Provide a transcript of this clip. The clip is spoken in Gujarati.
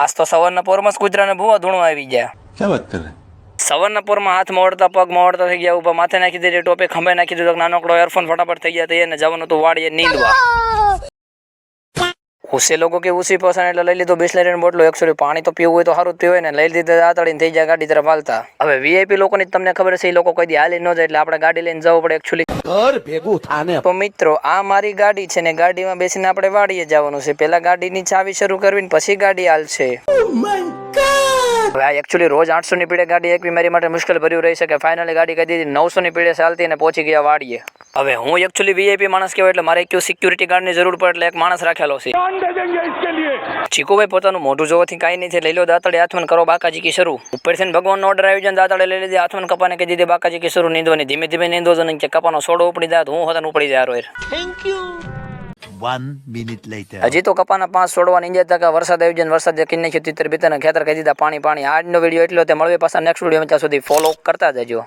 આજ તો સવારના પોરમાં જ કૂતરાને ભૂવા ધૂણવા આવી ગયા. क्या बात कर रहे हैं? સવારના પોરમાં હાથ મોડતા પગ મોડતા થઈ ગયા, ઉપર માથે નાખી દીધી ટોપે, ખંભે નાખી દીધો, નાનકડો એરફોન ફટાફટ થઈ ગયા, તો એને જવાનું તો વાડીએ નીંદવા. ઉસે લોકો કે ઉસી પસંદ એટલે લઈ લીધો બિસ્લેરીનો બોટલો. એકચુઅલી પાણી તો પીવું હોય તો સારું જ પીવું હોય ને, લઈ લીધે આતડીને થઈ જાય ગાડી તરફ હાલતા. હવે વીઆઈપી લોકોની તમને ખબર છે, એ લોકો કોઈ દી હાલી ન જાય એટલે આપણે ગાડી લઈને જવું પડે એકચુઅલી घर भेगू थाने તો મિત્રો આ મારી ગાડી છે ને, ગાડીમાં બેસીને આપણે વાડીએ જવાનું છે. પહેલા ગાડીની ચાવી શરૂ કરવી ને પછી ગાડી હાલશે. હવે આ એકચ્યુઅલી રોજ 800 ની પીડે ગાડી એકવી મારી માટે મુશ્કેલ ભર્યું રહી શકે. ફાઇનલી ગાડી કહી દીધી 900 ની પીડે ચાલતી અને પહોંચી ગયા વાડીએ. હવે હું એકચ્યુઅલી વીઆઈપી માણસ કહેવાય એટલે મારે એક સિક્યુરિટી ગાર્ડની જરૂર પડે એટલે એક માણસ રાખેલો છે. ચીકુભાઈ પોતાનું મોઢું જોવાથી કાંઈ નહીં છે. લઈ લો દાંતડે હાથમાં કરો બાકાજી કી શરૂ. ઉપરથી ભગવાનનો ઓર્ડર આવી જાય, દાંતડે લઈ લીધી, હાથમાં કપાને કહી દીધી બાકાજી કી શરૂ નીંદવાની. ધીમે ધીમે નીંદો છો ને કે કપાનો સોડો ઉપડી જાય તો હું હતા ઉપડી જાય રોય. One minute later. હજી તો કપાના 5 છોડવા નીંજતા કે વરસાદ આવી જાય, વરસાદ જકી નાખ્યું તીતર બીતર ખેતર કહી દીધા પાણી પાણી. આજનો વિડીયો એટલો તે મળવે પાછા નેક્સ્ટ વિડીયોમાં. ત્યાં સુધી ફોલો કરતા જજો.